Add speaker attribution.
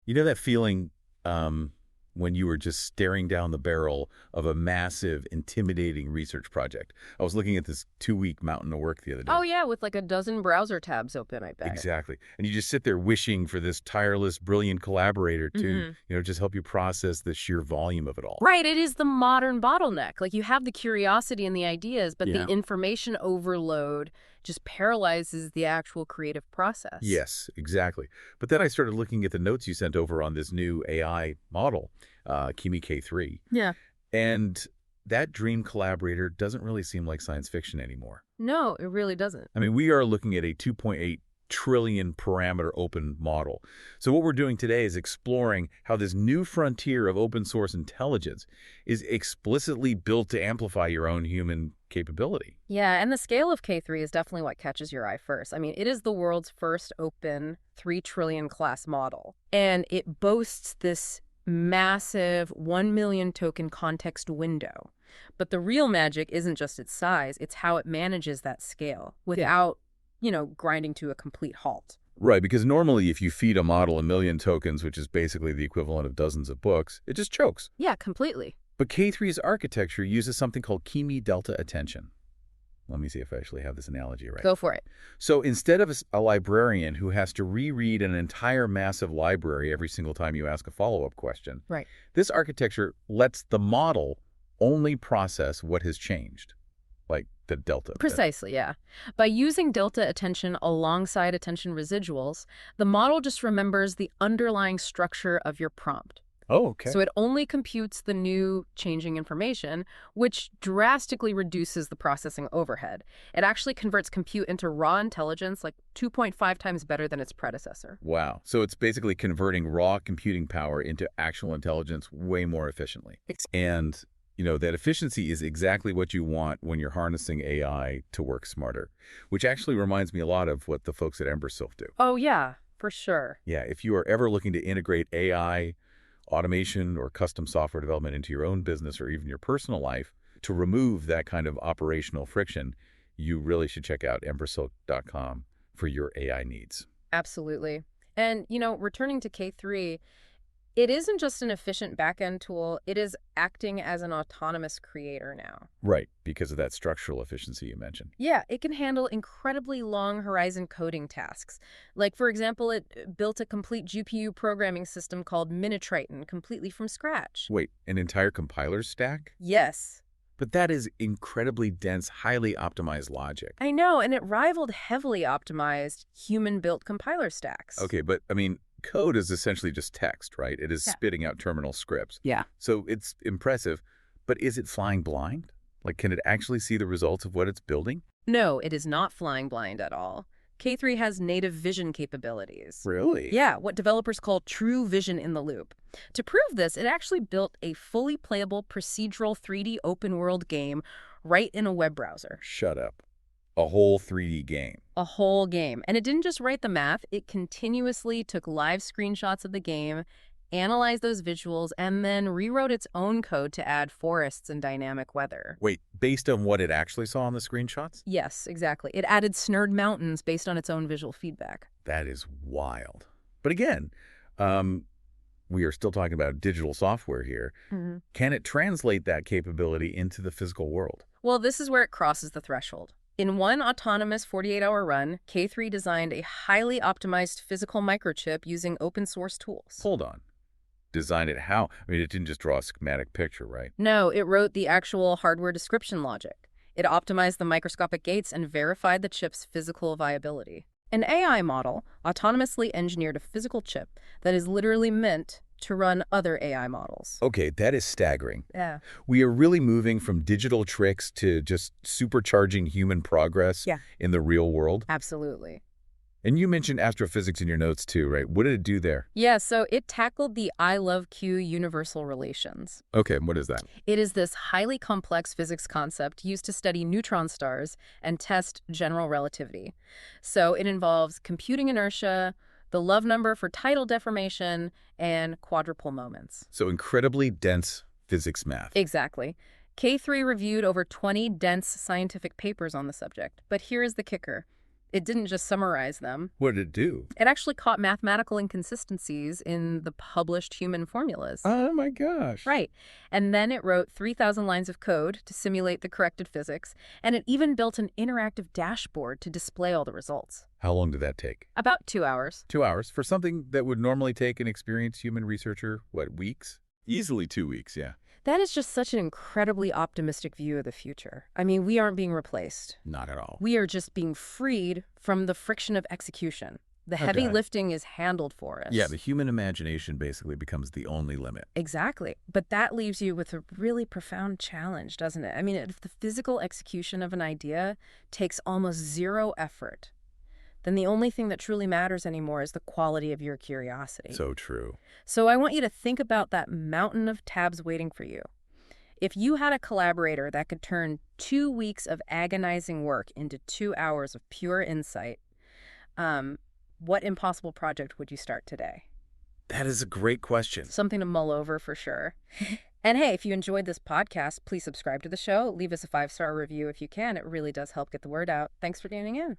Speaker 1: You know that feeling when you were just staring down the barrel of a massive, intimidating research project? I was looking at this 2-week mountain of work the other day.
Speaker 2: Oh, yeah, with like a dozen browser tabs open, I bet.
Speaker 1: Exactly. And you just sit there wishing for this tireless, brilliant collaborator to,
Speaker 2: hmm
Speaker 1: just help you process the sheer volume of it all.
Speaker 2: Right, it is the modern bottleneck. Like you have the curiosity and the ideas, but the
Speaker 1: Yeah.
Speaker 2: information overload just paralyzes the actual creative process.
Speaker 1: Yes, exactly. But then I started looking at the notes you sent over on this new AI model, Kimi K3,
Speaker 2: Yeah.
Speaker 1: and that dream collaborator doesn't really seem like science fiction anymore.
Speaker 2: No, it really doesn't.
Speaker 1: I mean, we are looking at a 2.8 trillion parameter open model. So what we're doing today is exploring how this new frontier of open source intelligence is explicitly built to amplify your own human capability.
Speaker 2: Yeah, and the scale of K3 is definitely what catches your eye first. I mean, it is the world's first open 3 trillion class model, and it boasts this massive 1 million token context window. But the real magic isn't just its size, it's how it manages that scale without, grinding to a complete halt.
Speaker 1: Right, because normally if you feed a model a million tokens, which is basically the equivalent of dozens of books, it just chokes.
Speaker 2: Yeah, completely.
Speaker 1: But K3's architecture uses something called Kimi delta attention. Let me see if I actually have this analogy right.
Speaker 2: Go for it.
Speaker 1: So instead of a librarian who has to reread an entire massive library every single time you ask a follow-up question,
Speaker 2: Right.
Speaker 1: this architecture lets the model only process what has changed, like the delta.
Speaker 2: Precisely, yeah. By using delta attention alongside attention residuals, the model just remembers the underlying structure of your prompt.
Speaker 1: Oh, okay.
Speaker 2: So it only computes the new changing information, which drastically reduces the processing overhead. It actually converts compute into raw intelligence like 2.5 times better than its predecessor.
Speaker 1: Wow. So it's basically converting raw computing power into actual intelligence way more efficiently. And, that efficiency is exactly what you want when you're harnessing AI to work smarter, which actually reminds me a lot of what the folks at Embersilk do.
Speaker 2: Oh, yeah, for sure.
Speaker 1: Yeah, if you are ever looking to integrate AI, automation, or custom software development into your own business or even your personal life to remove that kind of operational friction, you really should check out embersilk.com for your AI needs.
Speaker 2: Absolutely. And, returning to K3, it isn't just an efficient backend tool, it is acting as an autonomous creator now.
Speaker 1: Right, because of that structural efficiency you mentioned.
Speaker 2: Yeah, it can handle incredibly long horizon coding tasks. Like, for example, it built a complete GPU programming system called Minitriton completely from scratch.
Speaker 1: Wait, an entire compiler stack?
Speaker 2: Yes,
Speaker 1: But that is incredibly dense, highly optimized logic.
Speaker 2: I know, and it rivaled heavily optimized human-built compiler stacks.
Speaker 1: Okay, but I mean, code is essentially just text, right? It is
Speaker 2: Yeah.
Speaker 1: spitting out terminal scripts.
Speaker 2: Yeah.
Speaker 1: So it's impressive, but is it flying blind? Like, can it actually see the results of what it's building?
Speaker 2: No, it is not flying blind at all. K3 has native vision capabilities.
Speaker 1: Really?
Speaker 2: Yeah, what developers call true vision in the loop. To prove this, it actually built a fully playable procedural 3D open world game right in a web browser.
Speaker 1: Shut up. A whole 3D game.
Speaker 2: A whole game. And it didn't just write the math, it continuously took live screenshots of the game, analyzed those visuals, and then rewrote its own code to add forests and dynamic weather.
Speaker 1: Wait, based on what it actually saw on the screenshots?
Speaker 2: Yes, exactly. It added snurred mountains based on its own visual feedback.
Speaker 1: That is wild. But again, we are still talking about digital software here.
Speaker 2: Mhm.
Speaker 1: Can it translate that capability into the physical world?
Speaker 2: Well, this is where it crosses the threshold. In one autonomous 48-hour run, K3 designed a highly optimized physical microchip using open source tools.
Speaker 1: Hold on. Design it how? I mean, it didn't just draw a schematic picture, right?
Speaker 2: No, it wrote the actual hardware description logic. It optimized the microscopic gates and verified the chip's physical viability. An AI model autonomously engineered a physical chip that is literally meant to run other AI models.
Speaker 1: Okay, that is staggering.
Speaker 2: Yeah.
Speaker 1: We are really moving from digital tricks to just supercharging human progress
Speaker 2: Yeah.
Speaker 1: in the real world.
Speaker 2: Absolutely.
Speaker 1: And you mentioned astrophysics in your notes too, right? What did it do there?
Speaker 2: Yeah, so it tackled the I love Q universal relations.
Speaker 1: Okay, what is that?
Speaker 2: It is this highly complex physics concept used to study neutron stars and test general relativity. So it involves computing inertia, the Love number for tidal deformation, and quadrupole moments.
Speaker 1: So incredibly dense physics math.
Speaker 2: Exactly. K3 reviewed over 20 dense scientific papers on the subject. But here is the kicker. It didn't just summarize them.
Speaker 1: What did it do?
Speaker 2: It actually caught mathematical inconsistencies in the published human formulas.
Speaker 1: Oh my gosh.
Speaker 2: Right. And then it wrote 3,000 lines of code to simulate the corrected physics, and it even built an interactive dashboard to display all the results.
Speaker 1: How long did that take?
Speaker 2: About 2 hours.
Speaker 1: 2 hours for something that would normally take an experienced human researcher, what, weeks? Easily 2 weeks, yeah.
Speaker 2: That is just such an incredibly optimistic view of the future. I mean, we aren't being replaced.
Speaker 1: Not at all.
Speaker 2: We are just being freed from the friction of execution. The heavy
Speaker 1: Okay.
Speaker 2: lifting is handled for us.
Speaker 1: Yeah, the human imagination basically becomes the only limit.
Speaker 2: Exactly. But that leaves you with a really profound challenge, doesn't it? I mean, if the physical execution of an idea takes almost zero effort, then the only thing that truly matters anymore is the quality of your curiosity.
Speaker 1: So true.
Speaker 2: So I want you to think about that mountain of tabs waiting for you. If you had a collaborator that could turn 2 weeks of agonizing work into 2 hours of pure insight, what impossible project would you start today?
Speaker 1: That is a great question.
Speaker 2: Something to mull over for sure. And hey, if you enjoyed this podcast, please subscribe to the show. Leave us a 5-star review if you can. It really does help get the word out. Thanks for tuning in.